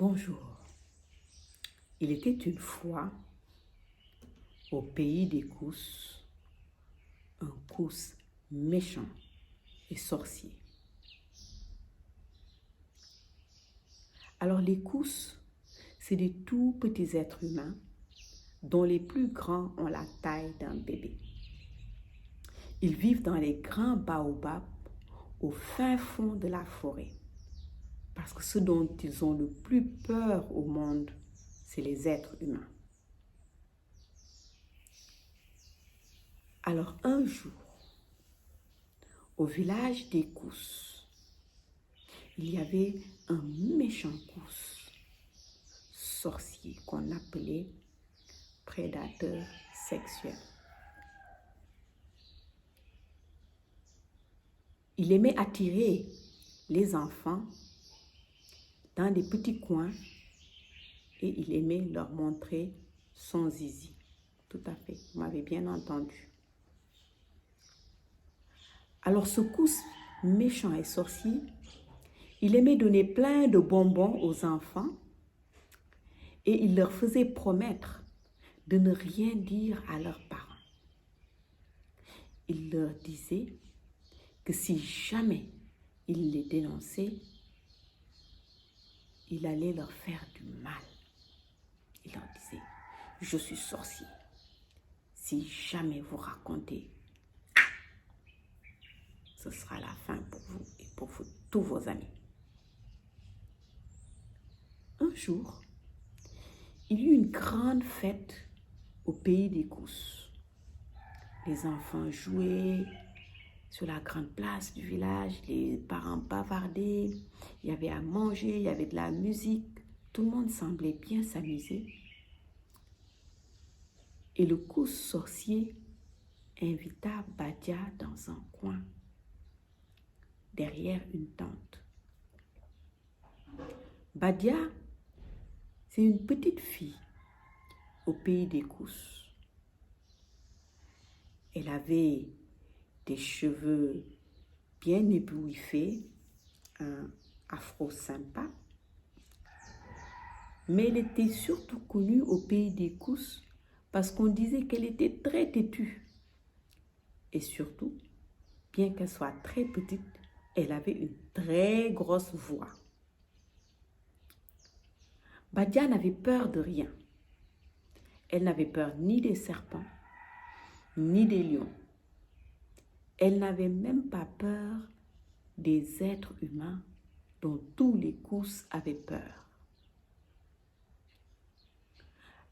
Bonjour. Il était une fois, au pays des Kousses, un Kousse méchant et sorcier. Alors les Kousses, c'est des tout petits êtres humains dont les plus grands ont la taille d'un bébé. Ils vivent dans les grands baobabs au fin fond de la forêt. Parce que ce dont ils ont le plus peur au monde, c'est les êtres humains. Alors un jour, au village des Kousses, il y avait un méchant Kousse, sorcier qu'on appelait prédateur sexuel. Il aimait attirer les enfants dans des petits coins et il aimait leur montrer son zizi. Tout à fait, vous m'avez bien entendu. Alors ce Kousse méchant et sorcier, il aimait donner plein de bonbons aux enfants et il leur faisait promettre de ne rien dire à leurs parents. Il leur disait que si jamais il les dénonçait, il allait leur faire du mal. Il leur disait, je suis sorcier. Si jamais vous racontez, ce sera la fin pour vous et pour tous vos amis. Un jour, il y eut une grande fête au pays des Kousses. Les enfants jouaient sur la grande place du village, les parents bavardaient, il y avait à manger, il y avait de la musique. Tout le monde semblait bien s'amuser. Et le Kousse sorcier invita Badia dans un coin, derrière une tente. Badia, c'est une petite fille au pays des Kousses. Elle avait des cheveux bien ébouriffés, un afro sympa, mais elle était surtout connue au pays des Kousses parce qu'on disait qu'elle était très têtue. Et surtout, bien qu'elle soit très petite, elle avait une très grosse voix. Badia n'avait peur de rien. Elle n'avait peur ni des serpents, ni des lions. Elle n'avait même pas peur des êtres humains dont tous les Kousses avaient peur.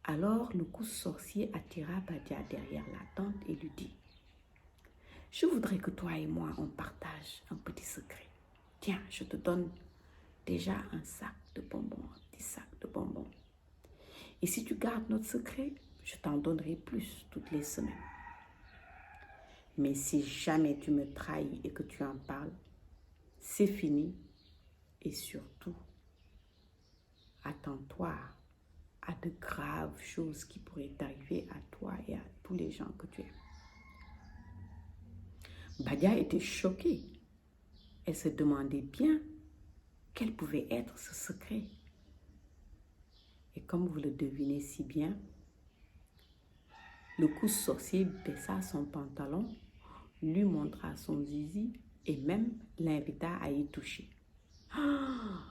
Alors le Kousse sorcier attira Badia derrière la tente et lui dit, « Je voudrais que toi et moi, on partage un petit secret. Tiens, je te donne déjà un sac de bonbons, un petit sac de bonbons. Et si tu gardes notre secret, je t'en donnerai plus toutes les semaines. Mais si jamais tu me trahis et que tu en parles, c'est fini. Et surtout, attends-toi à de graves choses qui pourraient t'arriver à toi et à tous les gens que tu aimes. » Badia était choquée. Elle se demandait bien quel pouvait être ce secret. Et comme vous le devinez si bien, le Kousse sorcier baissa son pantalon, lui montra son zizi et même l'invita à y toucher. Ah!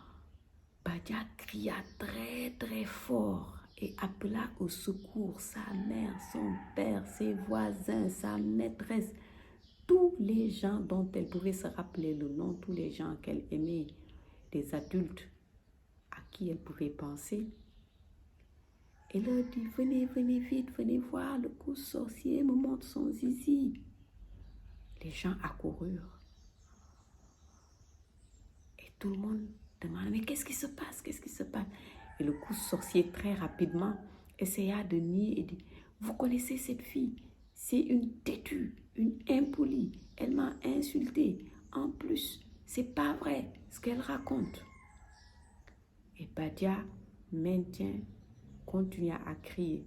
Badia cria très très fort et appela au secours sa mère, son père, ses voisins, sa maîtresse, tous les gens dont elle pouvait se rappeler le nom, tous les gens qu'elle aimait, des adultes à qui elle pouvait penser. Elle leur dit, venez, venez vite, venez voir, le Kousse sorcier me montre son zizi. Les gens accoururent. Et tout le monde demande, mais qu'est-ce qui se passe? Qu'est-ce qui se passe? Et le Kousse sorcier, très rapidement, essaya de nier et dit, vous connaissez cette fille? C'est une têtue, une impolie. Elle m'a insultée. En plus, c'est pas vrai ce qu'elle raconte. Et Badia continua à crier.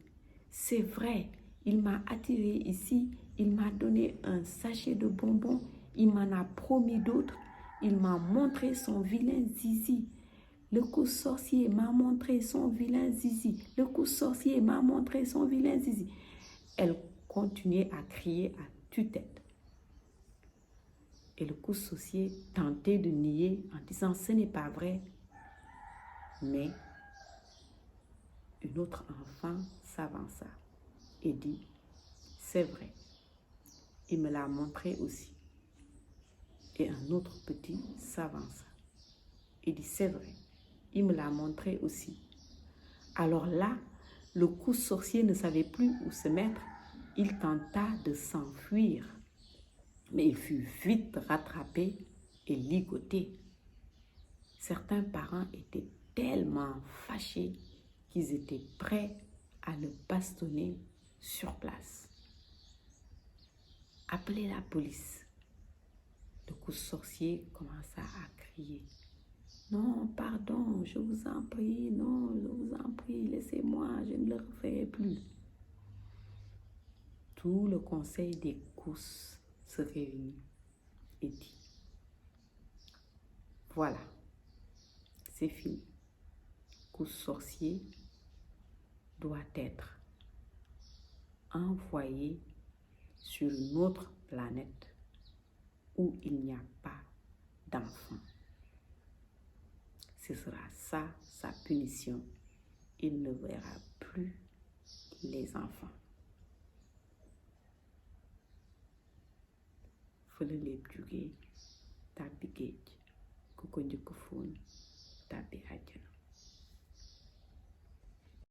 C'est vrai, il m'a attiré ici, il m'a donné un sachet de bonbons, il m'en a promis d'autres, il m'a montré son vilain zizi. Le coup sorcier m'a montré son vilain zizi. Le coup sorcier m'a montré son vilain zizi. Elle continuait à crier à tue-tête. Et le coup sorcier tentait de nier en disant ce n'est pas vrai. Mais une autre enfant s'avança et dit c'est vrai. Il me l'a montré aussi. Et un autre petit s'avança et dit c'est vrai. Il me l'a montré aussi. Alors là, le coup sorcier ne savait plus où se mettre. Il tenta de s'enfuir, mais il fut vite rattrapé et ligoté. Certains parents étaient tellement fâchés qu'ils étaient prêts à le bastonner sur place. Appelez la police. Le coup sorcier commença à crier. Non, pardon, je vous en prie, non, je vous en prie, laissez-moi, je ne le referai plus. Tout le conseil des cousses se réunit et dit, voilà, c'est fini. Cousse sorcier doit être envoyé sur une autre planète où il n'y a pas d'enfants. Ce sera ça, sa punition. Il ne verra plus les enfants. Fële lépp jugee tàbbi géej ku ko njëkk fóon tàbbi àjjana.